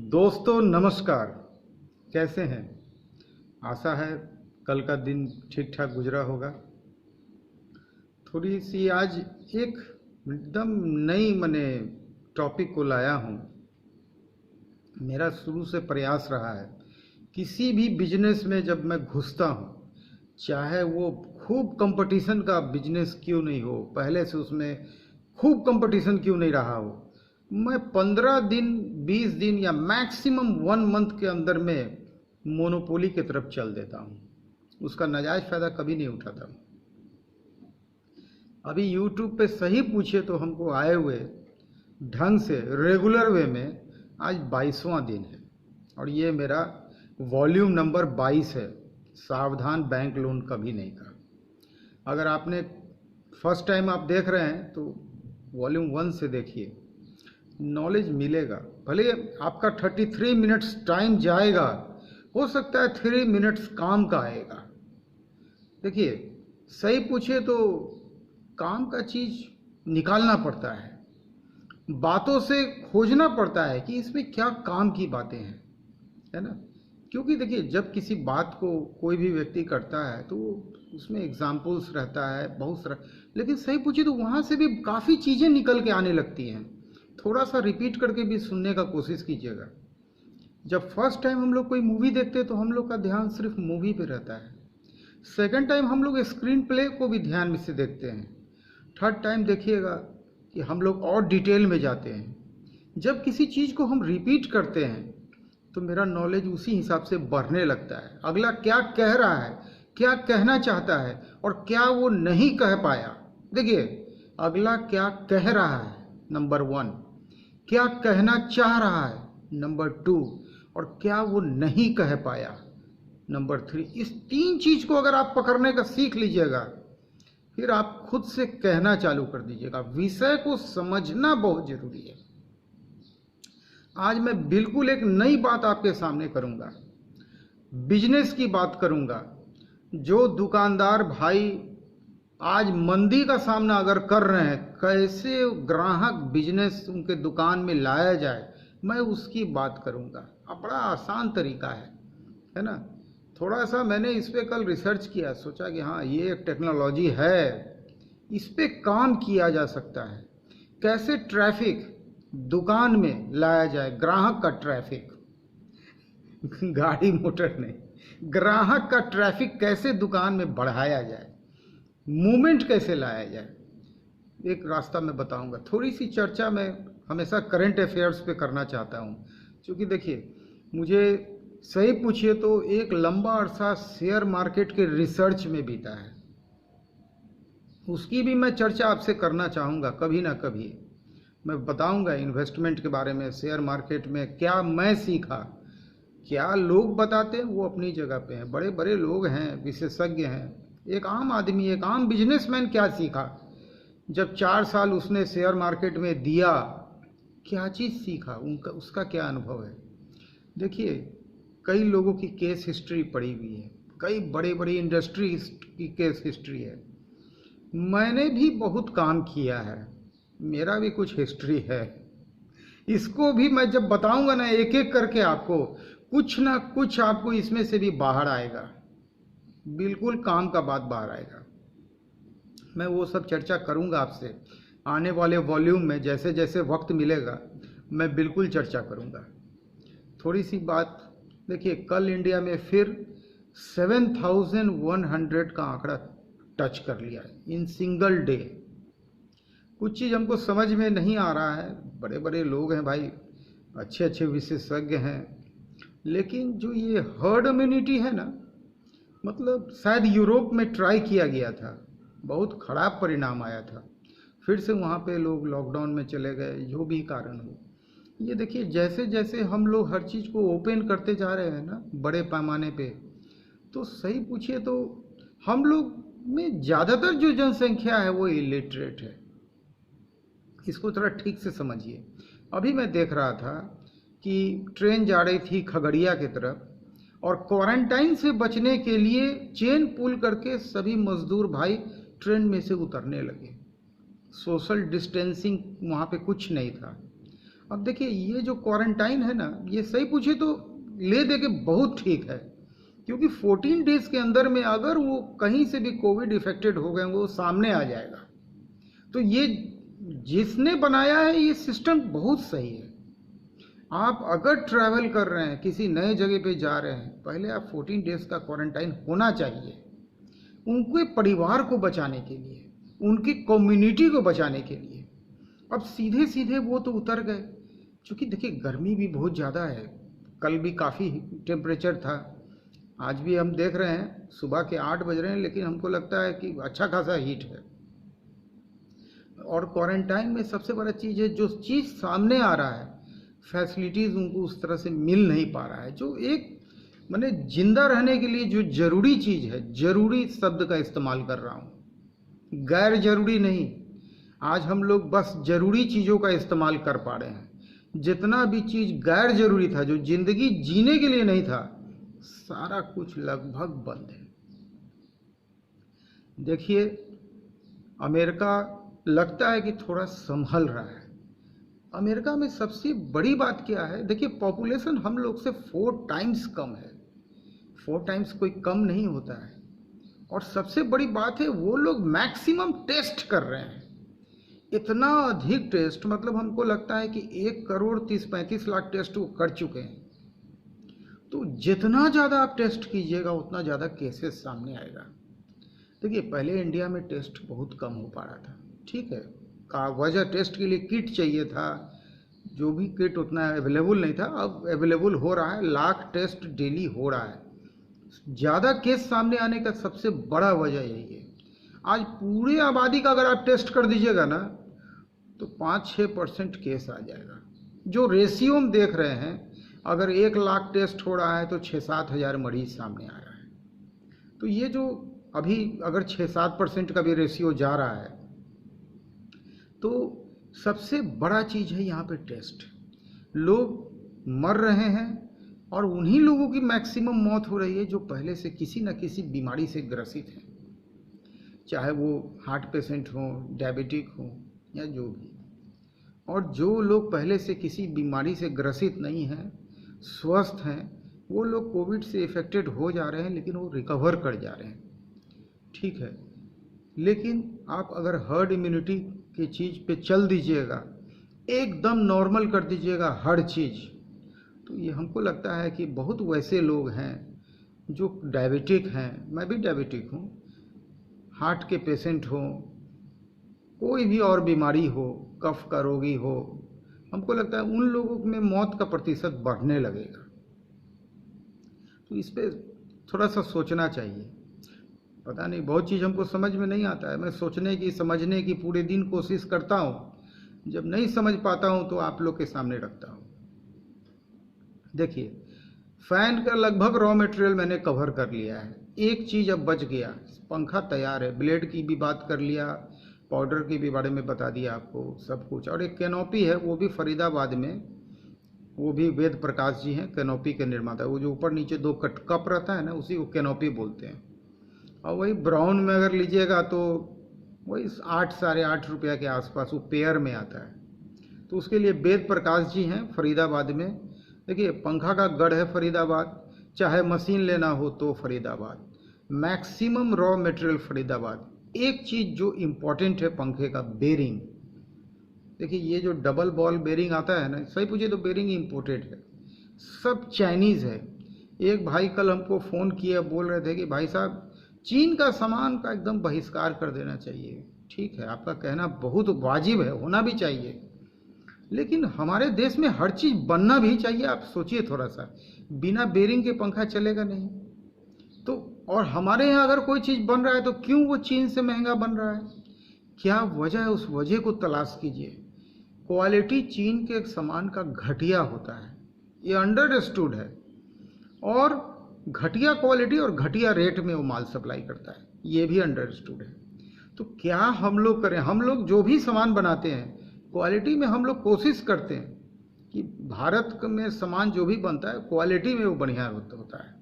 दोस्तों नमस्कार। कैसे हैं? आशा है कल का दिन ठीक ठाक गुजरा होगा। थोड़ी सी आज एक एकदम नई टॉपिक को लाया हूँ। मेरा शुरू से प्रयास रहा है किसी भी बिजनेस में जब मैं घुसता हूँ, चाहे वो खूब कंपटीशन का बिजनेस क्यों नहीं हो, पहले से उसमें खूब कंपटीशन क्यों नहीं रहा हो, मैं 15 दिन 20 दिन या मैक्सिमम 1 मंथ के अंदर में मोनोपोली की तरफ चल देता हूँ। उसका नाजायज फायदा कभी नहीं उठाता। अभी यूट्यूब पे सही पूछे तो हमको आए हुए ढंग से रेगुलर वे में आज 22वां दिन है और ये मेरा वॉल्यूम नंबर 22 है। सावधान बैंक लोन कभी नहीं का। अगर आपने फर्स्ट टाइम आप देख रहे हैं तो वॉल्यूम 1 से देखिए, नॉलेज मिलेगा। भले आपका 33 मिनट्स टाइम जाएगा, हो सकता है 3 मिनट्स काम का आएगा। देखिए, सही पूछे तो काम का चीज निकालना पड़ता है, बातों से खोजना पड़ता है कि इसमें क्या काम की बातें हैं, है ना। क्योंकि देखिए, जब किसी बात को कोई भी व्यक्ति करता है तो उसमें एग्जाम्पल्स रहता है बहुत सारा, लेकिन सही पूछे तो वहाँ से भी काफ़ी चीज़ें निकल के आने लगती हैं। थोड़ा सा रिपीट करके भी सुनने का कोशिश कीजिएगा। जब फर्स्ट टाइम हम लोग कोई मूवी देखते हैं तो हम लोग का ध्यान सिर्फ मूवी पे रहता है। सेकंड टाइम हम लोग स्क्रीन प्ले को भी ध्यान में से देखते हैं। थर्ड टाइम देखिएगा कि हम लोग और डिटेल में जाते हैं। जब किसी चीज़ को हम रिपीट करते हैं तो मेरा नॉलेज उसी हिसाब से बढ़ने लगता है। अगला क्या कह रहा है, क्या कहना चाहता है और क्या वो नहीं कह पाया। देखिए, अगला क्या कह रहा है, नंबर 1, क्या कहना चाह रहा है, नंबर 2, और क्या वो नहीं कह पाया, नंबर 3। इस 3 चीज को अगर आप पकड़ने का सीख लीजिएगा, फिर आप खुद से कहना चालू कर दीजिएगा। विषय को समझना बहुत जरूरी है। आज मैं बिल्कुल एक नई बात आपके सामने करूंगा, बिजनेस की बात करूंगा। जो दुकानदार भाई आज मंदी का सामना अगर कर रहे हैं, कैसे ग्राहक बिजनेस उनके दुकान में लाया जाए, मैं उसकी बात करूंगा। अब बड़ा आसान तरीका है ना। थोड़ा सा मैंने इस पे कल रिसर्च किया, सोचा कि हाँ, ये एक टेक्नोलॉजी है, इस पे काम किया जा सकता है। कैसे ट्रैफिक दुकान में लाया जाए, ग्राहक का ट्रैफिक गाड़ी मोटर नहीं, ग्राहक का ट्रैफिक कैसे दुकान में बढ़ाया जाए, मूवमेंट कैसे लाया जाए, एक रास्ता मैं बताऊंगा। थोड़ी सी चर्चा मैं हमेशा करंट अफेयर्स पे करना चाहता हूं, क्योंकि देखिए, मुझे सही पूछिए तो एक लंबा अरसा शेयर मार्केट के रिसर्च में बीता है। उसकी भी मैं चर्चा आपसे करना चाहूँगा। कभी ना कभी मैं बताऊंगा इन्वेस्टमेंट के बारे में, शेयर मार्केट में क्या मैं सीखा। क्या लोग बताते हैं वो अपनी जगह पे हैं, बड़े बड़े लोग हैं, विशेषज्ञ हैं। एक आम आदमी, एक आम बिजनेसमैन क्या सीखा जब 4 साल उसने शेयर मार्केट में दिया, क्या चीज़ सीखा, उनका उसका क्या अनुभव है। देखिए, कई लोगों की केस हिस्ट्री पड़ी हुई है, कई बड़े बड़े इंडस्ट्रीज की केस हिस्ट्री है। मैंने भी बहुत काम किया है, मेरा भी कुछ हिस्ट्री है। इसको भी मैं जब बताऊंगा ना एक एक करके, आपको कुछ ना कुछ आपको इसमें से भी बाहर आएगा, बिल्कुल काम का बात बाहर आएगा। मैं वो सब चर्चा करूंगा आपसे आने वाले वॉल्यूम में। जैसे जैसे वक्त मिलेगा मैं बिल्कुल चर्चा करूंगा। थोड़ी सी बात देखिए, कल इंडिया में फिर 7100 का आंकड़ा टच कर लिया इन सिंगल डे। कुछ चीज़ हमको समझ में नहीं आ रहा है। बड़े बड़े लोग हैं भाई, अच्छे अच्छे विशेषज्ञ हैं, लेकिन जो ये हर्ड इम्यूनिटी है ना, मतलब शायद यूरोप में ट्राई किया गया था, बहुत खराब परिणाम आया था। फिर से वहाँ पे लोग लॉकडाउन में चले गए, जो भी कारण हो। ये देखिए, जैसे जैसे हम लोग हर चीज़ को ओपन करते जा रहे हैं ना बड़े पैमाने पे, तो सही पूछिए तो हम लोग में ज़्यादातर जो जनसंख्या है वो इलिटरेट है। इसको थोड़ा ठीक से समझिए। अभी मैं देख रहा था कि ट्रेन जा रही थी खगड़िया की तरफ, और क्वारंटाइन से बचने के लिए चेन पुल करके सभी मजदूर भाई ट्रेन में से उतरने लगे। सोशल डिस्टेंसिंग वहाँ पे कुछ नहीं था। अब देखिए ये जो क्वारंटाइन है ना, ये सही पूछे तो ले दे के बहुत ठीक है, क्योंकि 14 डेज के अंदर में अगर वो कहीं से भी कोविड इफेक्टेड हो गए वो सामने आ जाएगा। तो ये जिसने बनाया है ये सिस्टम बहुत सही है। आप अगर ट्रैवल कर रहे हैं, किसी नए जगह पे जा रहे हैं, पहले आप 14 डेज का क्वारंटाइन होना चाहिए, उनके परिवार को बचाने के लिए, उनकी कम्युनिटी को बचाने के लिए। अब सीधे सीधे वो तो उतर गए, क्योंकि देखिए गर्मी भी बहुत ज़्यादा है, कल भी काफ़ी टेम्परेचर था, आज भी हम देख रहे हैं सुबह के 8 बज रहे हैं, लेकिन हमको लगता है कि अच्छा खासा हीट है। और क्वारंटाइन में सबसे बड़ा चीज़ है, जो चीज़ सामने आ रहा है फैसिलिटीज़ उनको उस तरह से मिल नहीं पा रहा है। जो एक मैंने जिंदा रहने के लिए जो जरूरी चीज़ है, जरूरी शब्द का इस्तेमाल कर रहा हूँ, गैर जरूरी नहीं। आज हम लोग बस जरूरी चीज़ों का इस्तेमाल कर पा रहे हैं। जितना भी चीज़ गैर जरूरी था, जो जिंदगी जीने के लिए नहीं था, सारा कुछ लगभग बंद है। देखिए अमेरिका लगता है कि थोड़ा संभल रहा है। अमेरिका में सबसे बड़ी बात क्या है, देखिए पॉपुलेशन हम लोग से 4 टाइम्स कम है। 4 टाइम्स कोई कम नहीं होता है। और सबसे बड़ी बात है, वो लोग मैक्सिमम टेस्ट कर रहे हैं। इतना अधिक टेस्ट, मतलब हमको लगता है कि 1,30,35,00,000 टेस्ट वो कर चुके हैं। तो जितना ज़्यादा आप टेस्ट कीजिएगा उतना ज़्यादा केसेस सामने आएगा। देखिए पहले इंडिया में टेस्ट बहुत कम हो पा रहा था, ठीक है, का वजह टेस्ट के लिए किट चाहिए था, जो भी किट उतना अवेलेबल नहीं था, अब अवेलेबल हो रहा है, लाख टेस्ट डेली हो रहा है। ज़्यादा केस सामने आने का सबसे बड़ा वजह यही है। आज पूरे आबादी का अगर आप टेस्ट कर दीजिएगा ना, तो 5-6% केस आ जाएगा। जो रेशियो हम देख रहे हैं, अगर 1 लाख टेस्ट हो रहा है तो 6-7 हज़ार मरीज सामने आ रहा है। तो ये जो अभी अगर 6-7% का भी रेशियो जा रहा है, तो सबसे बड़ा चीज़ है यहाँ पे टेस्ट। लोग मर रहे हैं और उन्हीं लोगों की मैक्सिमम मौत हो रही है जो पहले से किसी न किसी बीमारी से ग्रसित हैं, चाहे वो हार्ट पेशेंट हो, डायबिटिक हो, या जो भी। और जो लोग पहले से किसी बीमारी से ग्रसित नहीं हैं, स्वस्थ हैं, वो लोग कोविड से इफेक्टेड हो जा रहे हैं, लेकिन वो रिकवर कर जा रहे हैं, ठीक है। लेकिन आप अगर हर्ड इम्यूनिटी की चीज़ पे चल दीजिएगा, एकदम नॉर्मल कर दीजिएगा हर चीज़, तो ये हमको लगता है कि बहुत वैसे लोग हैं जो डायबिटिक हैं, मैं भी डायबिटिक हूँ, हार्ट के पेशेंट हो, कोई भी और बीमारी हो, कफ का रोगी हो, हमको लगता है उन लोगों में मौत का प्रतिशत बढ़ने लगेगा। तो इस पे थोड़ा सा सोचना चाहिए। पता नहीं, बहुत चीज़ हमको समझ में नहीं आता है। मैं सोचने की, समझने की पूरे दिन कोशिश करता हूँ, जब नहीं समझ पाता हूँ तो आप लोग के सामने रखता हूँ। देखिए फैन का लगभग रॉ मटेरियल मैंने कवर कर लिया है। एक चीज़ अब बच गया, पंखा तैयार है। ब्लेड की भी बात कर लिया, पाउडर की भी बारे में बता दिया आपको, सब कुछ। और एक कैनोपी है, वो भी फरीदाबाद में, वो भी वेद प्रकाश जी हैं कैनोपी के निर्माता। वो जो ऊपर नीचे 2 कप रहता है ना, उसी को कैनोपी बोलते हैं। और वही ब्राउन में अगर लीजिएगा तो वही 8-8.5 रुपया के आसपास वो पेयर में आता है। तो उसके लिए वेद प्रकाश जी हैं फरीदाबाद में। देखिए पंखा का गढ़ है फरीदाबाद, चाहे मशीन लेना हो तो Faridabad, maximum raw material Faridabad. एक चीज़ जो इम्पोर्टेंट है पंखे का, बेरिंग। देखिए ये जो डबल बॉल बेरिंग आता है ना, सही पूछिए तो बेरिंग इम्पोर्टेड है, सब चाइनीज़ है। एक भाई कल हमको फ़ोन किया, बोल रहे थे कि भाई साहब चीन का सामान का एकदम बहिष्कार कर देना चाहिए। ठीक है, आपका कहना बहुत वाजिब है, होना भी चाहिए, लेकिन हमारे देश में हर चीज़ बनना भी चाहिए। आप सोचिए थोड़ा सा, बिना बेरिंग के पंखा चलेगा नहीं। तो और हमारे यहाँ अगर कोई चीज़ बन रहा है तो क्यों वो चीन से महंगा बन रहा है? क्या वजह है? उस वजह को तलाश कीजिए। क्वालिटी चीन के सामान का घटिया होता है, ये अंडरस्टूड है। और घटिया क्वालिटी और घटिया रेट में वो माल सप्लाई करता है, ये भी अंडरस्टूड है। तो क्या हम लोग करें? हम लोग जो भी सामान बनाते हैं क्वालिटी में हम लोग कोशिश करते हैं कि भारत में सामान जो भी बनता है क्वालिटी में वो बढ़िया होता है।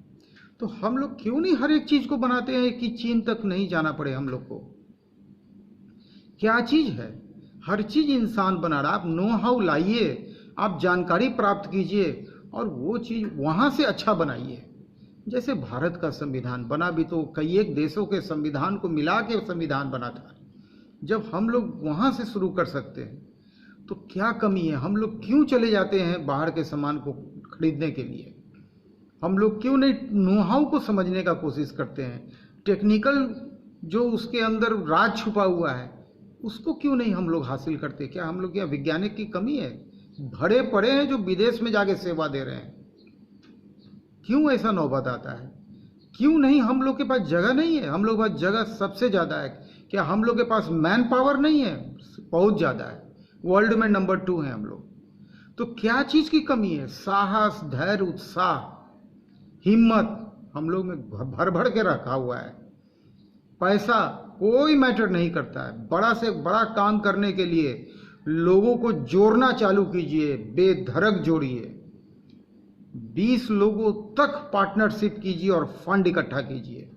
तो हम लोग क्यों नहीं हर एक चीज़ को बनाते हैं कि चीन तक नहीं जाना पड़े हम लोग को? क्या चीज़ है? हर चीज़ इंसान बना रहा। आप नो हाउ लाइए, आप जानकारी प्राप्त कीजिए और वो चीज़ वहाँ से अच्छा बनाइए। जैसे भारत का संविधान बना भी तो कई एक देशों के संविधान को मिला के संविधान बना था। जब हम लोग वहाँ से शुरू कर सकते हैं तो क्या कमी है? हम लोग क्यों चले जाते हैं बाहर के सामान को खरीदने के लिए? हम लोग क्यों नहीं नो हाउ को समझने का कोशिश करते हैं? टेक्निकल जो उसके अंदर राज छुपा हुआ है उसको क्यों नहीं हम लोग हासिल करते? क्या हम लोग, क्या वैज्ञानिक की कमी है? भरे पड़े हैं जो विदेश में जाके सेवा दे रहे हैं। क्यों ऐसा नौबत आता है? क्यों नहीं? हम लोग के पास जगह नहीं है। हम लोग के पास जगह सबसे ज़्यादा है। क्या हम लोग के पास मैन पावर नहीं है? बहुत ज़्यादा है। वर्ल्ड में नंबर 2 है हम लोग। तो क्या चीज़ की कमी है? साहस, धैर्य, उत्साह, हिम्मत हम लोग में भर भर के रखा हुआ है। पैसा कोई मैटर नहीं करता है। बड़ा से बड़ा काम करने के लिए लोगों को जोड़ना चालू कीजिए, बेधड़क जोड़िए। 20 लोगों तक पार्टनरशिप कीजिए और फंड इकट्ठा कीजिए।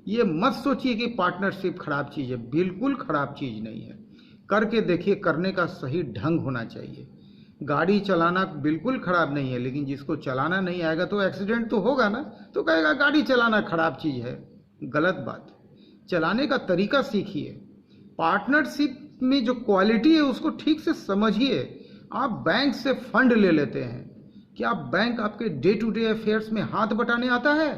ये मत सोचिए कि पार्टनरशिप खराब चीज़ है, बिल्कुल खराब चीज़ नहीं है। करके देखिए, करने का सही ढंग होना चाहिए। गाड़ी चलाना बिल्कुल खराब नहीं है, लेकिन जिसको चलाना नहीं आएगा तो एक्सीडेंट तो होगा ना, तो कहेगा गाड़ी चलाना खराब चीज़ है। गलत बात। चलाने का तरीका सीखिए। पार्टनरशिप में जो क्वालिटी है उसको ठीक से समझिए। आप बैंक से फंड ले लेते हैं, क्या बैंक आपके डे टू डे अफेयर्स में हाथ बटाने आता है?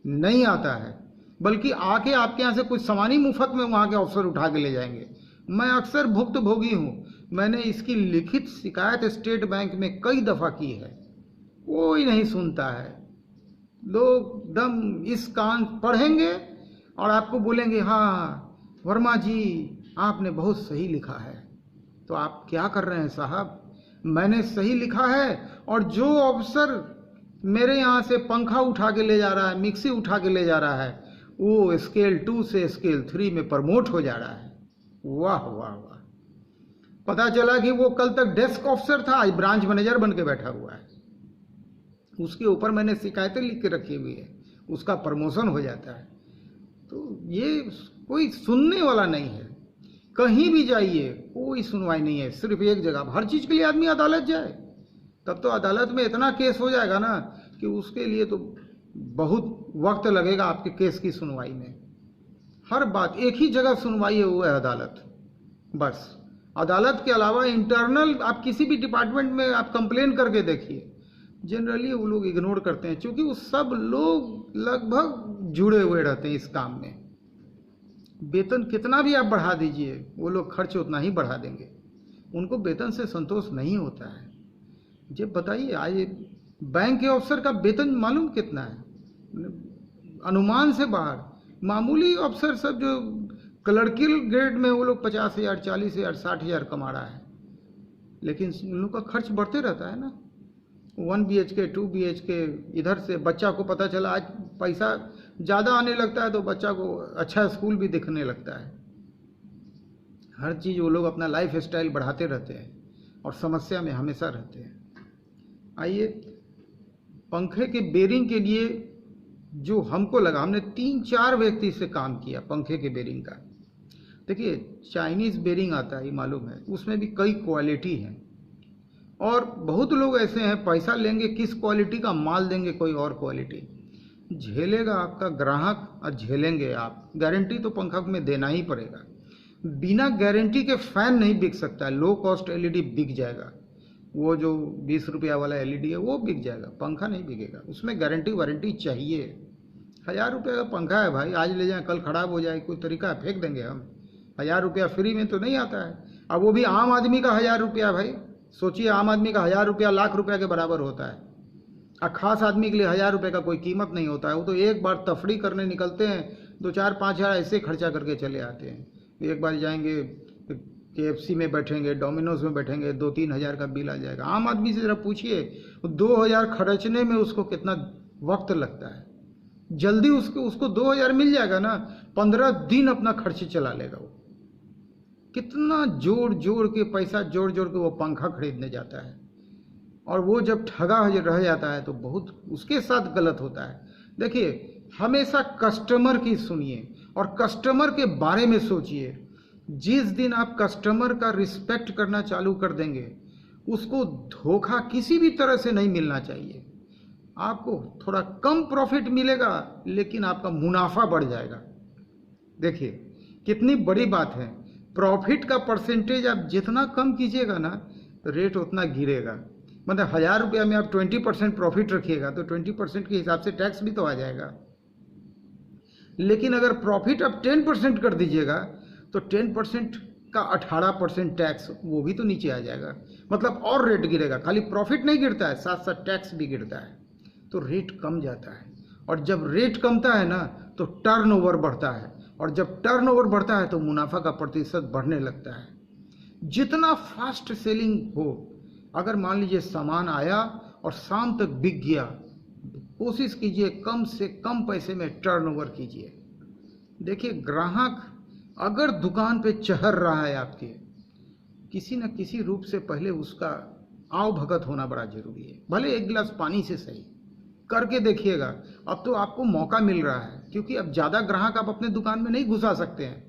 नहीं आता है। बल्कि आके आपके यहाँ से कुछ सामान ही मुफ्त में वहाँ के अफसर उठा के ले जाएंगे। मैं अक्सर भुक्तभोगी हूँ। मैंने इसकी लिखित शिकायत स्टेट बैंक में कई दफ़ा की है, कोई नहीं सुनता है। लोग दम इस कान पढ़ेंगे और आपको बोलेंगे हाँ वर्मा जी आपने बहुत सही लिखा है। तो आप क्या कर रहे हैं साहब? मैंने सही लिखा है और जो अफसर मेरे यहाँ से पंखा उठा के ले जा रहा है, मिक्सी उठा के ले जा रहा है, वो स्केल 2 से स्केल 3 में प्रमोट हो जा रहा है। वाह वाह वाह। पता चला कि वो कल तक डेस्क ऑफिसर था, आज ब्रांच मैनेजर बन के बैठा हुआ है। उसके ऊपर मैंने शिकायतें लिख के रखी हुई है, उसका प्रमोशन हो जाता है। तो ये कोई सुनने वाला नहीं है। कहीं भी जाइए कोई सुनवाई नहीं है। सिर्फ एक जगह, हर चीज़ के लिए आदमी अदालत जाए, तब तो अदालत में इतना केस हो जाएगा ना कि उसके लिए तो बहुत वक्त लगेगा आपके केस की सुनवाई में। हर बात एक ही जगह सुनवाई है, वो है अदालत। बस अदालत के अलावा इंटरनल आप किसी भी डिपार्टमेंट में आप कंप्लेन करके देखिए, जनरली वो लोग इग्नोर करते हैं, क्योंकि वो सब लोग लगभग जुड़े हुए रहते हैं इस काम में। वेतन कितना भी आप बढ़ा दीजिए, वो लोग खर्च उतना ही बढ़ा देंगे। उनको वेतन से संतोष नहीं होता है। जब बताइए, आज बैंक के अफसर का वेतन मालूम कितना है? अनुमान से बाहर। मामूली अफसर सब जो क्लर्कियल ग्रेड में, वो लोग 50,000, 40,000, 60,000 कमा रहा है, लेकिन उन लोग का खर्च बढ़ते रहता है ना। 1 BHK 2 BHK, इधर से बच्चा को पता चला आज पैसा ज़्यादा आने लगता है तो बच्चा को अच्छा स्कूल भी दिखने लगता है। हर चीज़ वो लोग अपना लाइफ स्टाइल बढ़ाते रहते हैं और समस्या में हमेशा रहते हैं। आइए, पंखे के बेरिंग के लिए जो हमको लगा, हमने 3-4 व्यक्ति से काम किया पंखे के बेरिंग का। देखिए, चाइनीज़ बेरिंग आता है, मालूम है, उसमें भी कई क्वालिटी हैं और बहुत लोग ऐसे हैं पैसा लेंगे किस क्वालिटी का, माल देंगे कोई और क्वालिटी। झेलेगा आपका ग्राहक और झेलेंगे आप। गारंटी तो पंखा में देना ही पड़ेगा। बिना गारंटी के फैन नहीं बिक सकता। लो कॉस्ट LED बिक जाएगा, वो जो 20 रुपया वाला LED है वो बिक जाएगा, पंखा नहीं बिकेगा। उसमें गारंटी वारंटी चाहिए। 1000 रुपये का पंखा है भाई, आज ले जाएं कल ख़राब हो जाए, कोई तरीका है? फेंक देंगे हम? 1000 रुपया फ्री में तो नहीं आता है। अब वो भी आम आदमी का 1000 रुपया। भाई सोचिए, आम आदमी का 1000 रुपया लाख रुपया के बराबर होता है। और खास आदमी के लिए 1000 रुपये का कोई कीमत नहीं होता है। वो तो एक बार तफरी करने निकलते हैं, 2-4-5 हज़ार ऐसे खर्चा करके चले आते हैं। एक बार जाएंगे KFC में बैठेंगे, डोमिनोज में बैठेंगे, 2-3 हज़ार का बिल आ जाएगा। आम आदमी से ज़रा पूछिए, 2000 खर्चने में उसको कितना वक्त लगता है। जल्दी उसको 2000 मिल जाएगा ना, 15 दिन अपना खर्च चला लेगा। वो कितना जोड़ जोड़ के, पैसा जोड़ जोड़ के वो पंखा खरीदने जाता है, और वो जब ठगा रह जाता है तो बहुत उसके साथ गलत होता है। देखिए, हमेशा कस्टमर की सुनिए और कस्टमर के बारे में सोचिए। जिस दिन आप कस्टमर का रिस्पेक्ट करना चालू कर देंगे, उसको धोखा किसी भी तरह से नहीं मिलना चाहिए। आपको थोड़ा कम प्रॉफिट मिलेगा लेकिन आपका मुनाफा बढ़ जाएगा। देखिए कितनी बड़ी बात है, प्रॉफिट का परसेंटेज आप जितना कम कीजिएगा ना, रेट उतना गिरेगा। मतलब 1000 रुपया में आप 20% प्रॉफिट रखिएगा तो 20% के हिसाब से टैक्स भी तो आ जाएगा। लेकिन अगर प्रॉफिट आप 10% कर दीजिएगा तो 10% का 18% टैक्स, वो भी तो नीचे आ जाएगा। मतलब और रेट गिरेगा, खाली प्रॉफिट नहीं गिरता है, साथ साथ टैक्स भी गिरता है, तो रेट कम जाता है। और जब रेट कमता है ना तो टर्नओवर बढ़ता है, और जब टर्नओवर बढ़ता है तो मुनाफा का प्रतिशत बढ़ने लगता है। जितना फास्ट सेलिंग हो, अगर मान लीजिए सामान आया और शाम तक बिक गया, कोशिश कीजिए कम से कम पैसे में टर्नओवर कीजिए। देखिए ग्राहक अगर दुकान पे चढ़ रहा है आपके, किसी न किसी रूप से पहले उसका आव भगत होना बड़ा जरूरी है। भले एक गिलास पानी से सही करके देखिएगा। अब तो आपको मौका मिल रहा है, क्योंकि अब ज़्यादा ग्राहक आप अपने दुकान में नहीं घुसा सकते हैं।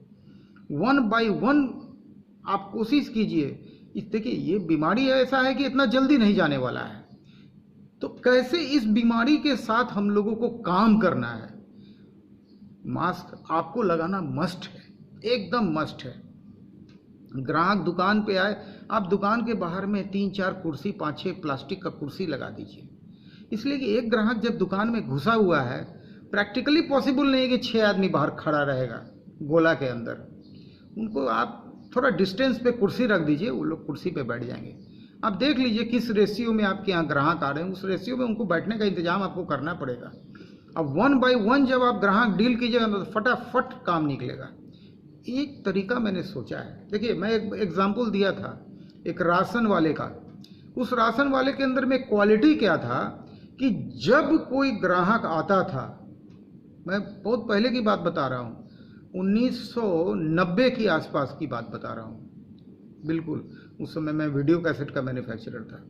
1 बाय 1 आप कोशिश कीजिए। देखिए ये बीमारी ऐसा है कि इतना जल्दी नहीं जाने वाला है, तो कैसे इस बीमारी के साथ हम लोगों को काम करना है। मास्क आपको लगाना मस्ट है, एकदम मस्ट है। ग्राहक दुकान पे आए, आप दुकान के बाहर में 3-4 कुर्सी, 5-6 प्लास्टिक का कुर्सी लगा दीजिए। इसलिए कि एक ग्राहक जब दुकान में घुसा हुआ है, प्रैक्टिकली पॉसिबल नहीं है कि 6 आदमी बाहर खड़ा रहेगा गोला के अंदर। उनको आप थोड़ा डिस्टेंस पे कुर्सी रख दीजिए, वो लोग कुर्सी पे बैठ जाएंगे। आप देख लीजिए किस रेशियो में आपके यहाँ ग्राहक आ रहे हैं, उस रेशियो में उनको बैठने का इंतजाम आपको करना पड़ेगा। अब 1 बाय 1 जब आप ग्राहक डील कीजिएगा तो फटाफट काम निकलेगा। एक तरीका मैंने सोचा है। देखिए मैं एक एग्जाम्पल दिया था एक राशन वाले का। उस राशन वाले के अंदर में क्वालिटी क्या था कि जब कोई ग्राहक आता था, मैं बहुत पहले की बात बता रहा हूँ, 1990 की आसपास की बात बता रहा हूँ, बिल्कुल उस समय मैं वीडियो कैसेट का मैन्युफैक्चरर था।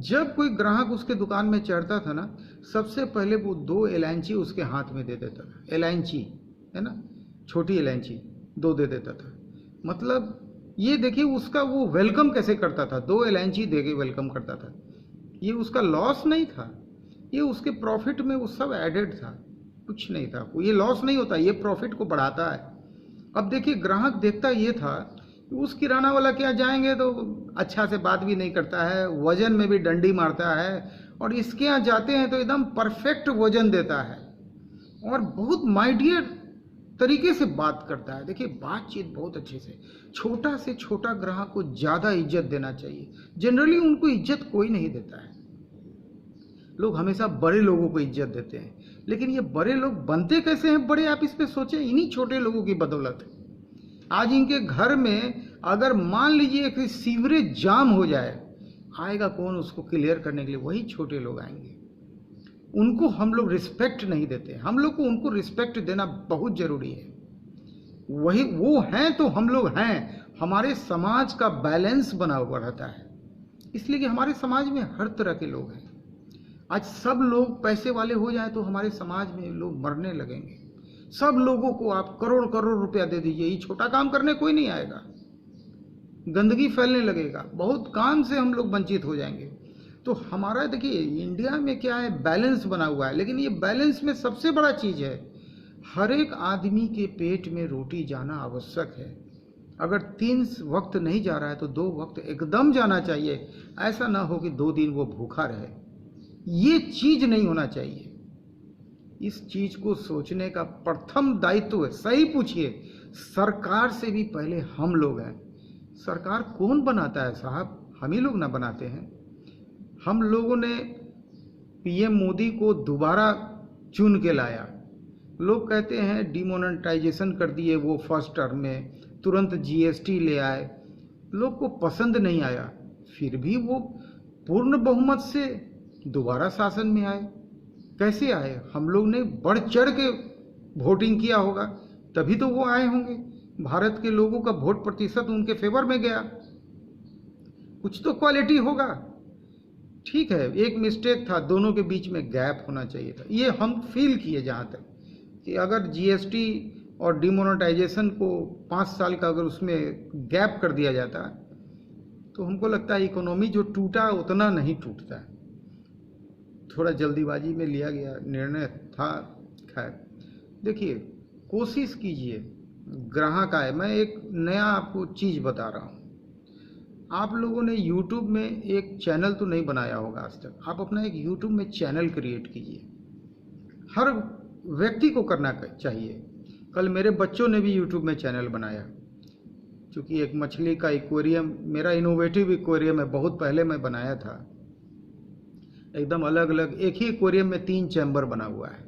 जब कोई ग्राहक उसके दुकान में चढ़ता था ना, सबसे पहले वो 2 इलायची उसके हाथ में दे देता था। इलायची है ना, छोटी इलायची 2 दे देता था। मतलब ये देखिए उसका वो वेलकम कैसे करता था, 2 इलायची दे के वेलकम करता था। ये उसका लॉस नहीं था, ये उसके प्रॉफिट में वो सब एडेड था, कुछ नहीं था। ये लॉस नहीं होता, ये प्रॉफिट को बढ़ाता है। अब देखिए ग्राहक देखता ये था, उस किराना वाला क्या जाएंगे तो अच्छा से बात भी नहीं करता है, वजन में भी डंडी मारता है, और इसके यहाँ जाते हैं तो एकदम परफेक्ट वजन देता है और बहुत माइडियर तरीके से बात करता है। देखिए बातचीत बहुत अच्छे से, छोटा से छोटा ग्राहक को ज़्यादा इज्जत देना चाहिए। जनरली उनको इज्जत कोई नहीं देता है, लोग हमेशा बड़े लोगों को इज्जत देते हैं। लेकिन ये बड़े लोग बनते कैसे हैं बड़े, आप इस पे सोचें। इन्हीं छोटे लोगों की बदौलत। आज इनके घर में अगर मान लीजिए कि सीवरेज जाम हो जाए, आएगा कौन उसको क्लियर करने के लिए? वही छोटे लोग आएंगे। उनको हम लोग रिस्पेक्ट नहीं देते। हम लोग को उनको रिस्पेक्ट देना बहुत जरूरी है। वही वो हैं तो हम लोग हैं। हमारे समाज का बैलेंस बना हुआ रहता है, इसलिए कि हमारे समाज में हर तरह के लोग हैं। आज सब लोग पैसे वाले हो जाए तो हमारे समाज में लोग मरने लगेंगे। सब लोगों को आप करोड़ करोड़ रुपया दे दीजिए, ये छोटा काम करने कोई नहीं आएगा, गंदगी फैलने लगेगा, बहुत काम से हम लोग वंचित हो जाएंगे। तो हमारा देखिए इंडिया में क्या है, बैलेंस बना हुआ है। लेकिन ये बैलेंस में सबसे बड़ा चीज़ है, हर एक आदमी के पेट में रोटी जाना आवश्यक है। अगर 3 वक्त नहीं जा रहा है तो 2 वक्त एकदम जाना चाहिए। ऐसा ना हो कि 2 दिन वो भूखा रहे, ये चीज नहीं होना चाहिए। इस चीज को सोचने का प्रथम दायित्व है, सही पूछिए, सरकार से भी पहले हम लोग हैं। सरकार कौन बनाता है साहब? हम ही लोग ना बनाते हैं। हम लोगों ने पीएम मोदी को दोबारा चुन के लाया। लोग कहते हैं डिमोनेटाइजेशन कर दिए वो फर्स्ट टर्म में, तुरंत जीएसटी ले आए, लोग को पसंद नहीं आया, फिर भी वो पूर्ण बहुमत से दोबारा शासन में आए। कैसे आए? हम लोग ने बढ़ चढ़ के वोटिंग किया होगा, तभी तो वो आए होंगे। भारत के लोगों का वोट प्रतिशत उनके फेवर में गया, कुछ तो क्वालिटी होगा। ठीक है, एक मिस्टेक था, दोनों के बीच में गैप होना चाहिए था। ये हम फील किए जहाँ तक कि अगर जीएसटी और डिमोनेटाइजेशन को 5 साल का अगर उसमें गैप कर दिया जाता तो हमको लगता है इकोनॉमी जो टूटा उतना नहीं टूटता है, थोड़ा जल्दीबाजी में लिया गया निर्णय था। खैर देखिए, कोशिश कीजिए, ग्राहक आए। मैं एक नया आपको चीज़ बता रहा हूँ। आप लोगों ने YouTube में एक चैनल तो नहीं बनाया होगा आज तक, आप अपना एक YouTube में चैनल क्रिएट कीजिए। हर व्यक्ति को करना चाहिए। कल मेरे बच्चों ने भी YouTube में चैनल बनाया, क्योंकि एक मछली का एक्वेरियम, मेरा इनोवेटिव एक्वेरियम है, बहुत पहले मैं बनाया था। एकदम अलग अलग, एक ही एक्वेरियम में 3 चैम्बर बना हुआ है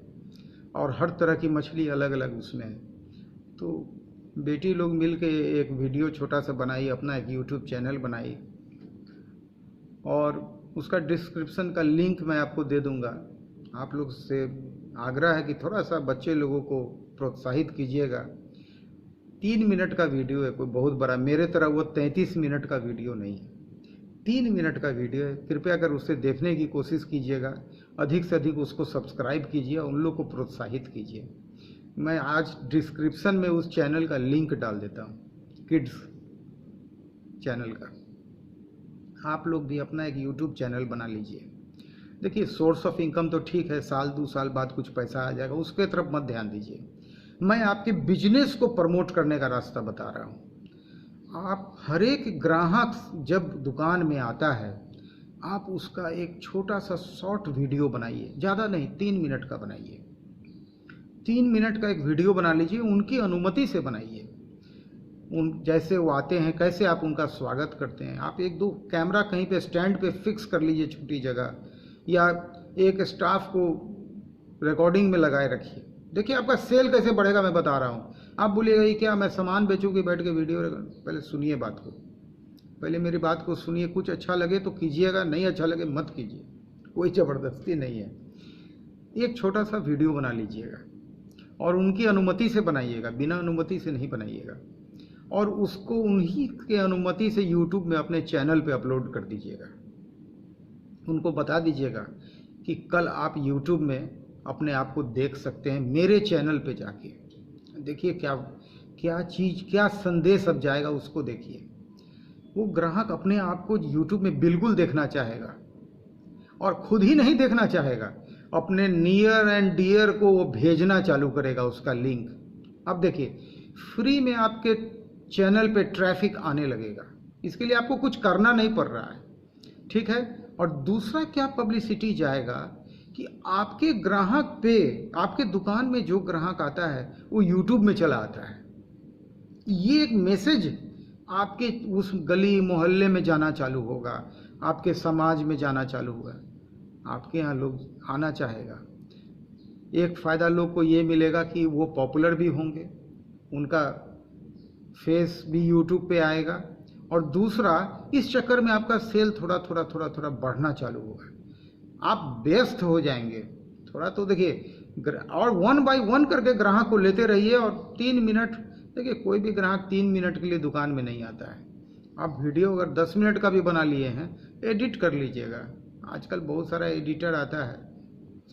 और हर तरह की मछली अलग अलग उसमें है। तो बेटी लोग मिल के एक वीडियो छोटा सा बनाई, अपना एक YouTube चैनल बनाई, और उसका डिस्क्रिप्शन का लिंक मैं आपको दे दूंगा। आप लोग से आग्रह है कि थोड़ा सा बच्चे लोगों को प्रोत्साहित कीजिएगा। 3 मिनट का वीडियो है, कोई बहुत बड़ा मेरे तरह वो 33 मिनट का वीडियो नहीं है, 3 मिनट का वीडियो है। कृपया कर उसे देखने की कोशिश कीजिएगा, अधिक से अधिक उसको सब्सक्राइब कीजिए, उन लोग को प्रोत्साहित कीजिए। मैं आज डिस्क्रिप्शन में उस चैनल का लिंक डाल देता हूँ, किड्स चैनल का। आप लोग भी अपना एक YouTube चैनल बना लीजिए। देखिए, सोर्स ऑफ इनकम तो ठीक है, साल 2 साल बाद कुछ पैसा आ जाएगा, उसके तरफ मत ध्यान दीजिए। मैं आपके बिजनेस को प्रमोट करने का रास्ता बता रहा हूँ। आप हर एक ग्राहक जब दुकान में आता है, आप उसका एक छोटा सा शॉर्ट वीडियो बनाइए, ज़्यादा नहीं, 3 मिनट का बनाइए। 3 मिनट का एक वीडियो बना लीजिए, उनकी अनुमति से बनाइए। जैसे वो आते हैं, कैसे आप उनका स्वागत करते हैं। आप 1-2 कैमरा कहीं पे स्टैंड पे फिक्स कर लीजिए छोटी जगह, या एक स्टाफ को रिकॉर्डिंग में लगाए रखिए। देखिए आपका सेल कैसे बढ़ेगा, मैं बता रहा हूँ। आप बोलिएगा ये क्या, मैं सामान बेचूँगी बैठ के वीडियो। पहले सुनिए बात को, पहले मेरी बात को सुनिए। कुछ अच्छा लगे तो कीजिएगा, नहीं अच्छा लगे मत कीजिए, कोई ज़बरदस्ती नहीं है। एक छोटा सा वीडियो बना लीजिएगा और उनकी अनुमति से बनाइएगा, बिना अनुमति से नहीं बनाइएगा। और उसको उन्हीं के अनुमति से YouTube में अपने चैनल पे अपलोड कर दीजिएगा। उनको बता दीजिएगा कि कल आप YouTube में अपने आप को देख सकते हैं मेरे चैनल पे जाके। देखिए क्या क्या चीज़, क्या संदेश अब जाएगा, उसको देखिए। वो ग्राहक अपने आप को YouTube में बिल्कुल देखना चाहेगा, और खुद ही नहीं देखना चाहेगा, अपने नियर एंड डियर को वो भेजना चालू करेगा उसका लिंक। अब देखिए, फ्री में आपके चैनल पे ट्रैफिक आने लगेगा, इसके लिए आपको कुछ करना नहीं पड़ रहा है, ठीक है। और दूसरा क्या पब्लिसिटी जाएगा कि आपके ग्राहक पे, आपके दुकान में जो ग्राहक आता है वो YouTube में चला आता है। ये एक मैसेज आपके उस गली मोहल्ले में जाना चालू होगा, आपके समाज में जाना चालू होगा, आपके यहाँ लोग आना चाहेगा। एक फ़ायदा लोग को ये मिलेगा कि वो पॉपुलर भी होंगे, उनका फेस भी YouTube पे आएगा, और दूसरा इस चक्कर में आपका सेल थोड़ा थोड़ा बढ़ना चालू होगा। आप व्यस्त हो जाएंगे थोड़ा। तो देखिए, और 1 बाय 1 करके ग्राहक को लेते रहिए। और 3 मिनट, देखिए कोई भी ग्राहक 3 मिनट के लिए दुकान में नहीं आता है। आप वीडियो अगर 10 मिनट का भी बना लिए हैं, एडिट कर लीजिएगा। आजकल बहुत सारा एडिटर आता है,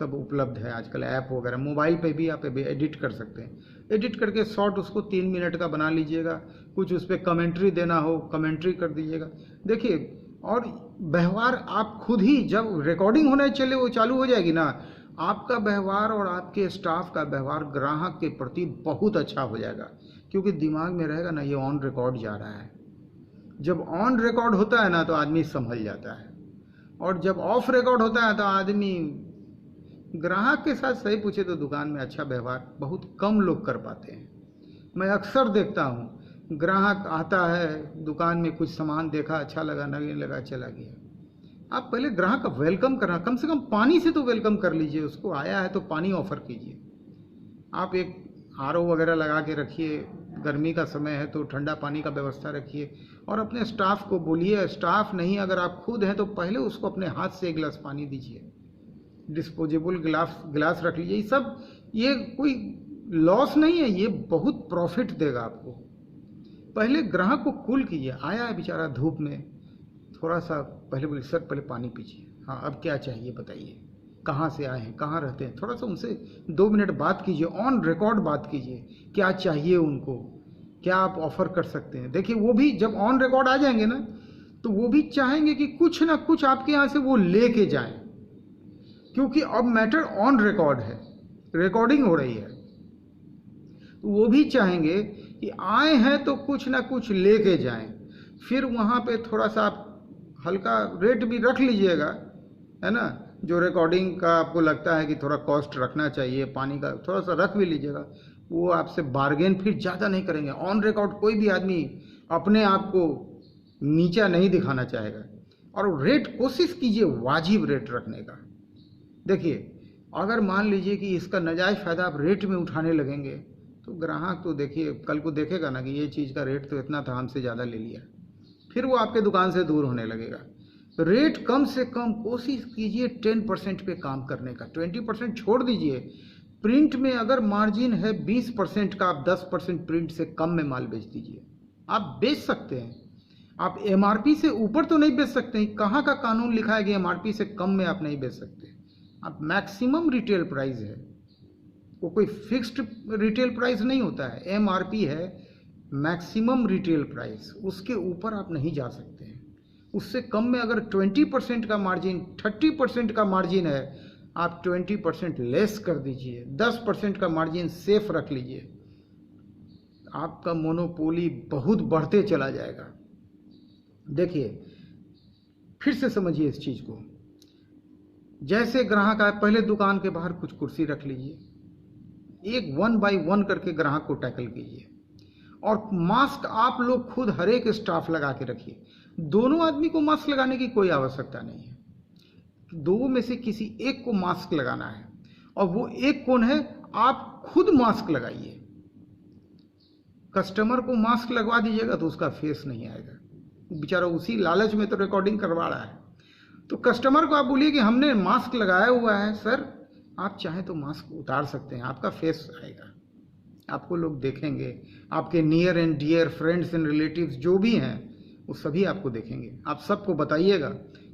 सब उपलब्ध है आजकल, ऐप वगैरह मोबाइल पे भी आप एडिट कर सकते हैं। एडिट करके शॉर्ट उसको 3 मिनट का बना लीजिएगा। कुछ उस पर कमेंट्री देना हो, कमेंट्री कर दीजिएगा। देखिए, और व्यवहार आप खुद ही, जब रिकॉर्डिंग होने चले वो चालू हो जाएगी ना, आपका व्यवहार और आपके स्टाफ का व्यवहार ग्राहक के प्रति बहुत अच्छा हो जाएगा, क्योंकि दिमाग में रहेगा ना ये ऑन रिकॉर्ड जा रहा है। जब ऑन रिकॉर्ड होता है ना तो आदमी संभल जाता है, और जब ऑफ रिकॉर्ड होता है तो आदमी, ग्राहक के साथ सही पूछे तो दुकान में अच्छा व्यवहार बहुत कम लोग कर पाते हैं। मैं अक्सर देखता हूँ, ग्राहक आता है दुकान में, कुछ सामान देखा, अच्छा लगा, नहीं लगा, चला गया। आप पहले ग्राहक का वेलकम करना, कम से कम पानी से तो वेलकम कर लीजिए उसको। आया है तो पानी ऑफर कीजिए। आप एक RO वगैरह लगा के रखिए, गर्मी का समय है तो ठंडा पानी का व्यवस्था रखिए। और अपने स्टाफ को बोलिए, स्टाफ नहीं अगर आप खुद हैं तो पहले उसको अपने हाथ से 1 गिलास पानी दीजिए। डिस्पोजेबल गिलास रख लीजिए। ये सब, ये कोई लॉस नहीं है, ये बहुत प्रॉफिट देगा आपको। पहले ग्राहक को कूल कीजिए। आया है बेचारा धूप में, थोड़ा सा पहले बोलिए, सर पहले पानी पीजिए, हाँ अब क्या चाहिए बताइए, कहाँ से आए हैं, कहाँ रहते हैं। थोड़ा सा उनसे 2 मिनट बात कीजिए, ऑन रिकॉर्ड बात कीजिए, क्या चाहिए उनको, क्या आप ऑफर कर सकते हैं। देखिए वो भी जब ऑन रिकॉर्ड आ जाएंगे ना, तो वो भी चाहेंगे कि कुछ ना कुछ आपके यहाँ से वो लेके जाएं, क्योंकि अब मैटर ऑन रिकॉर्ड है, रिकॉर्डिंग हो रही है। तो वो भी चाहेंगे कि आए हैं तो कुछ ना कुछ लेके जाएं। फिर वहाँ पे थोड़ा सा आप हल्का रेट भी रख लीजिएगा, है ना, जो रिकॉर्डिंग का आपको लगता है कि थोड़ा कॉस्ट रखना चाहिए, पानी का थोड़ा सा रख भी लीजिएगा। वो आपसे बार्गेन फिर ज़्यादा नहीं करेंगे। ऑन रिकॉर्ड कोई भी आदमी अपने आप को नीचा नहीं दिखाना चाहेगा। और रेट कोशिश कीजिए वाजिब रेट रखने का। देखिए, अगर मान लीजिए कि इसका नाजायज़ फ़ायदा आप रेट में उठाने लगेंगे तो ग्राहक तो देखिए कल को देखेगा ना कि ये चीज़ का रेट तो इतना था, हमसे ज़्यादा ले लिया, फिर वो आपके दुकान से दूर होने लगेगा। रेट कम से कम कोशिश कीजिए 10% पे काम करने का, 20% छोड़ दीजिए। प्रिंट में अगर मार्जिन है 20% का, आप 10% प्रिंट से कम में माल बेच दीजिए। आप बेच सकते हैं, आप एमआरपी से ऊपर तो नहीं बेच सकते। कहाँ का कानून लिखा है कि एमआरपी से कम में आप नहीं बेच सकते। आप मैक्सिमम रिटेल प्राइस है, वो कोई फिक्स्ड रिटेल प्राइस नहीं होता है, एमआरपी है मैक्सिमम रिटेल प्राइस, उसके ऊपर आप नहीं जा सकते हैं। उससे कम में अगर 20% का मार्जिन, 30% का मार्जिन है, आप 20% लेस कर दीजिए, 10% का मार्जिन सेफ रख लीजिए। आपका मोनोपोली बहुत बढ़ते चला जाएगा। देखिए, फिर से समझिए इस चीज़ को। जैसे ग्राहक आए, पहले दुकान के बाहर कुछ कुर्सी रख लीजिए, एक 1 बाय 1 करके ग्राहक को टैकल कीजिए। और मास्क आप लोग खुद हर एक स्टाफ लगा के रखिए। दोनों आदमी को मास्क लगाने की कोई आवश्यकता नहीं है, दो में से किसी एक को मास्क लगाना है। और वो एक कौन है? आप खुद मास्क लगाइए। कस्टमर को मास्क लगवा दीजिएगा तो उसका फेस नहीं आएगा, बेचारा उसी लालच में तो रिकॉर्डिंग करवा रहा है। तो कस्टमर को आप बोलिए कि हमने मास्क लगाया हुआ है सर, आप चाहें तो मास्क उतार सकते हैं, आपका फेस आएगा, आपको लोग देखेंगे। आपके near and dear friends and relatives जो भी हैं वो सभी आपको देखेंगे। आप सबको बताइएगा।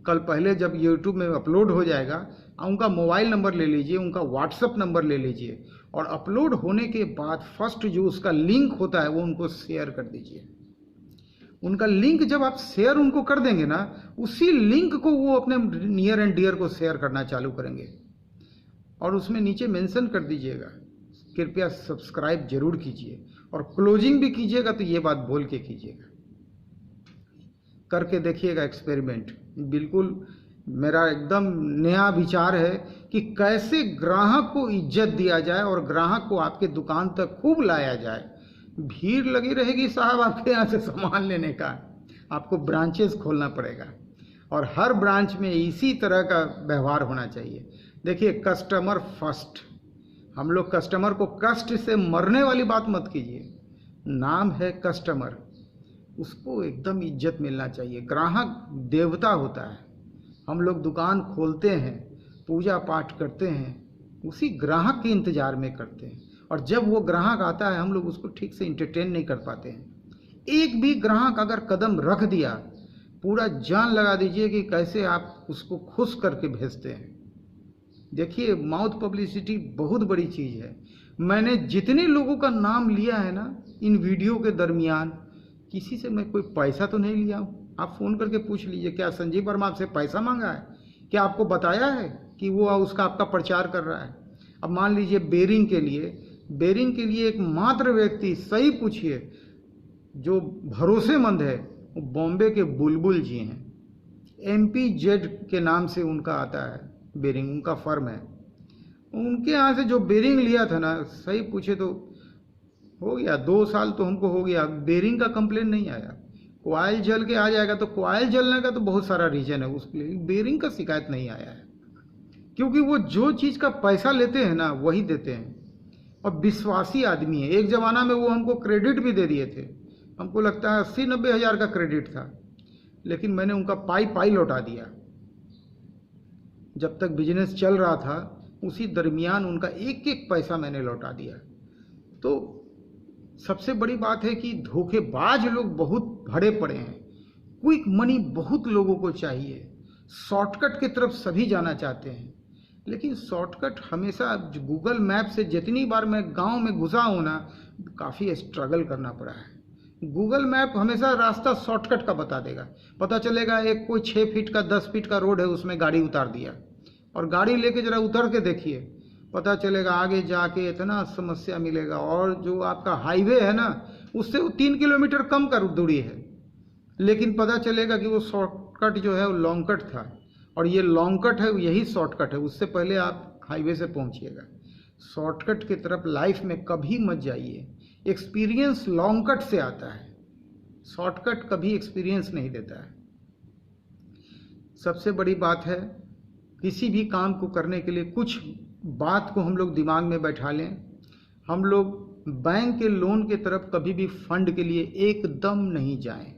कल पहले जब यूट्यूब में अपलोड हो जाएगा, उनका मोबाइल नंबर ले लीजिए, उनका व्हाट्सएप नंबर ले लीजिए, और अपलोड होने के बाद फर्स्ट जो उसका लिंक होता है वो उनको शेयर कर दीजिए। उनका लिंक जब आप शेयर उनको कर देंगे ना, उसी लिंक को वो अपने नियर एंड डियर को शेयर करना चालू करेंगे। और उसमें नीचे मेंशन कर दीजिएगा, कृपया सब्सक्राइब जरूर कीजिए। और क्लोजिंग भी कीजिएगा तो ये बात बोल के कीजिएगा। करके देखिएगा एक्सपेरिमेंट। बिल्कुल मेरा एकदम नया विचार है कि कैसे ग्राहक को इज्जत दिया जाए और ग्राहक को आपके दुकान तक खूब लाया जाए। भीड़ लगी रहेगी साहब आपके यहाँ से सामान लेने का, आपको ब्रांचेस खोलना पड़ेगा और हर ब्रांच में इसी तरह का व्यवहार होना चाहिए। देखिए, कस्टमर फर्स्ट। हम लोग कस्टमर को कष्ट से मरने वाली बात मत कीजिए। नाम है कस्टमर, उसको एकदम इज्जत मिलना चाहिए। ग्राहक देवता होता है। हम लोग दुकान खोलते हैं, पूजा पाठ करते हैं, उसी ग्राहक के इंतजार में करते हैं। और जब वो ग्राहक आता है हम लोग उसको ठीक से इंटरटेन नहीं कर पाते हैं। एक भी ग्राहक अगर कदम रख दिया, पूरा जान लगा दीजिए कि कैसे आप उसको खुश करके भेजते हैं। देखिए, माउथ पब्लिसिटी बहुत बड़ी चीज़ है। मैंने जितने लोगों का नाम लिया है ना इन वीडियो के दरमियान, किसी से मैं कोई पैसा तो नहीं लिया हूँ। आप फ़ोन करके पूछ लीजिए, क्या संजीव वर्मा आपसे पैसा मांगा है? क्या आपको बताया है कि वो उसका आपका प्रचार कर रहा है? अब मान लीजिए बेरिंग के लिए एक मात्र व्यक्ति, सही पूछिए, जो भरोसेमंद है, वो बॉम्बे के बुलबुल जी हैं। MPZ के नाम से उनका आता है बेरिंग, उनका फर्म है। उनके यहाँ से जो बेरिंग लिया था ना, सही पूछे तो हो गया 2 साल तो हमको हो गया, बेरिंग का कंप्लेन नहीं आया। कॉइल जल के आ जाएगा तो कॉइल जलने का तो बहुत सारा रीजन है उसके लिए, बेरिंग का शिकायत नहीं आया है। क्योंकि वो जो चीज़ का पैसा लेते हैं ना वही देते हैं और विश्वासी आदमी है। एक ज़माना में वो हमको क्रेडिट भी दे दिए थे, हमको लगता है 80-90 हज़ार का क्रेडिट था, लेकिन मैंने उनका पाई लौटा दिया। जब तक बिजनेस चल रहा था उसी दरमियान उनका एक एक पैसा मैंने लौटा दिया। तो सबसे बड़ी बात है कि धोखेबाज लोग बहुत भरे पड़े हैं। क्विक मनी बहुत लोगों को चाहिए, शॉर्टकट की तरफ सभी जाना चाहते हैं, लेकिन शॉर्टकट हमेशा गूगल मैप से जितनी बार मैं गांव में घुसा हूँ ना, काफ़ी स्ट्रगल करना पड़ा है। गूगल मैप हमेशा रास्ता शॉर्टकट का बता देगा। पता चलेगा एक कोई 6 फीट का 10 फीट का रोड है, उसमें गाड़ी उतार दिया, और गाड़ी लेके जरा उतर के देखिए, पता चलेगा आगे जाके इतना समस्या मिलेगा। और जो आपका हाईवे है ना, उससे वो 3 किलोमीटर कम का दूरी है, लेकिन पता चलेगा कि वो शॉर्टकट जो है वो लॉन्ग कट था, और ये लॉन्ग कट है, यही शॉर्टकट है। उससे पहले आप हाईवे से पहुंचिएगा। शॉर्टकट की तरफ लाइफ में कभी मत जाइए। एक्सपीरियंस लॉन्ग कट से आता है, शॉर्टकट कभी एक्सपीरियंस नहीं देता है। सबसे बड़ी बात है, किसी भी काम को करने के लिए कुछ बात को हम लोग दिमाग में बैठा लें। हम लोग बैंक के लोन के तरफ कभी भी फंड के लिए एकदम नहीं जाएं।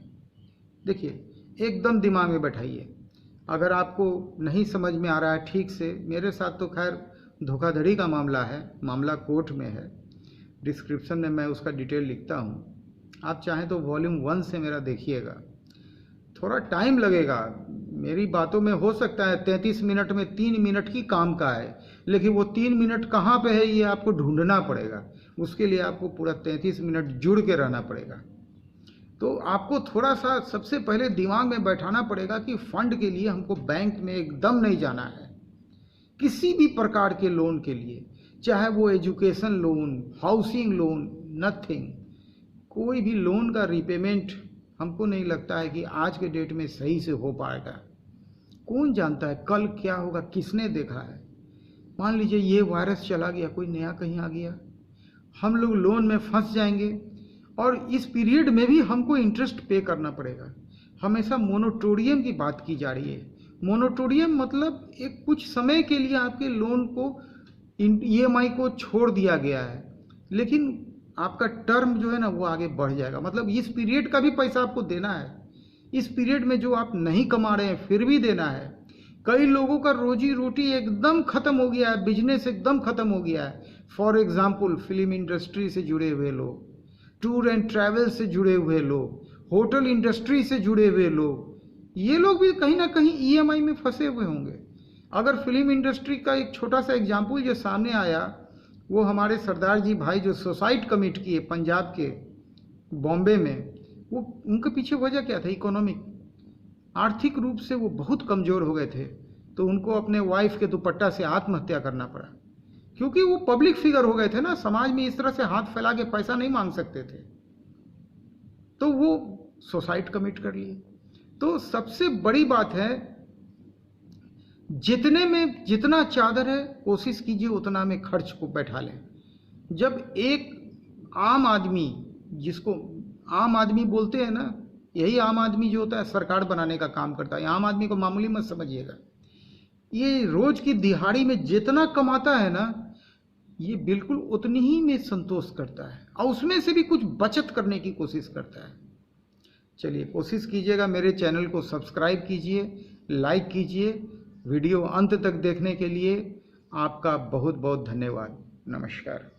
देखिए, एकदम दिमाग में बैठाइए। अगर आपको नहीं समझ में आ रहा है ठीक से, मेरे साथ तो खैर धोखाधड़ी का मामला है, मामला कोर्ट में है, डिस्क्रिप्शन में मैं उसका डिटेल लिखता हूँ। आप चाहें तो वॉल्यूम 1 से मेरा देखिएगा। थोड़ा टाइम लगेगा, मेरी बातों में हो सकता है 33 मिनट में 3 मिनट की काम का है, लेकिन वो 3 मिनट कहाँ पे है ये आपको ढूंढना पड़ेगा। उसके लिए आपको पूरा 33 मिनट जुड़ के रहना पड़ेगा। तो आपको थोड़ा सा सबसे पहले दिमाग में बैठाना पड़ेगा कि फंड के लिए हमको बैंक में एकदम नहीं जाना है। किसी भी प्रकार के लोन के लिए, चाहे वो education loan, housing loan, nothing, कोई भी लोन का रिपेमेंट हमको नहीं लगता है कि आज के डेट में सही से हो पाएगा। कौन जानता है कल क्या होगा, किसने देखा है। मान लीजिए ये वायरस चला गया, कोई नया कहीं आ गया, हम लोग लोन में फंस जाएंगे, और इस पीरियड में भी हमको इंटरेस्ट पे करना पड़ेगा। हमेशा मोनोटोरियम की बात की जा रही है। मोनोटोरियम मतलब एक कुछ समय के लिए आपके लोन को EMI को छोड़ दिया गया है, लेकिन आपका टर्म जो है ना वो आगे बढ़ जाएगा। मतलब इस पीरियड का भी पैसा आपको देना है। इस पीरियड में जो आप नहीं कमा रहे हैं फिर भी देना है। कई लोगों का रोजी रोटी एकदम खत्म हो गया है, बिजनेस एकदम खत्म हो गया है। फॉर एग्जाम्पल, फिल्म इंडस्ट्री से जुड़े हुए लोग, टूर एंड ट्रैवल से जुड़े हुए लोग, होटल इंडस्ट्री से जुड़े हुए लोग, ये लोग भी कहीं ना कहीं EMI में फंसे हुए होंगे। अगर फिल्म इंडस्ट्री का एक छोटा सा एग्जाम्पल जो सामने आया, वो हमारे सरदार जी भाई जो सुसाइड कमिट किए पंजाब के बॉम्बे में, वो उनके पीछे वजह क्या था? इकोनॉमिक, आर्थिक रूप से वो बहुत कमज़ोर हो गए थे, तो उनको अपने वाइफ के दुपट्टा से आत्महत्या करना पड़ा, क्योंकि वो पब्लिक फिगर हो गए थे ना। समाज में इस तरह से हाथ फैला के पैसा नहीं मांग सकते थे, तो वो सुसाइड कमिट कर लिए। तो सबसे बड़ी बात है, जितने में जितना चादर है कोशिश कीजिए उतना में खर्च को बैठा लें। जब एक आम आदमी, जिसको आम आदमी बोलते हैं ना, यही आम आदमी जो होता है सरकार बनाने का काम करता है। आम आदमी को मामूली मत समझिएगा। ये रोज की दिहाड़ी में जितना कमाता है ना, ये बिल्कुल उतनी ही में संतोष करता है, और उसमें से भी कुछ बचत करने की कोशिश करता है। चलिए, कोशिश कीजिएगा, मेरे चैनल को सब्सक्राइब कीजिए, लाइक कीजिए। वीडियो अंत तक देखने के लिए आपका बहुत बहुत धन्यवाद। नमस्कार।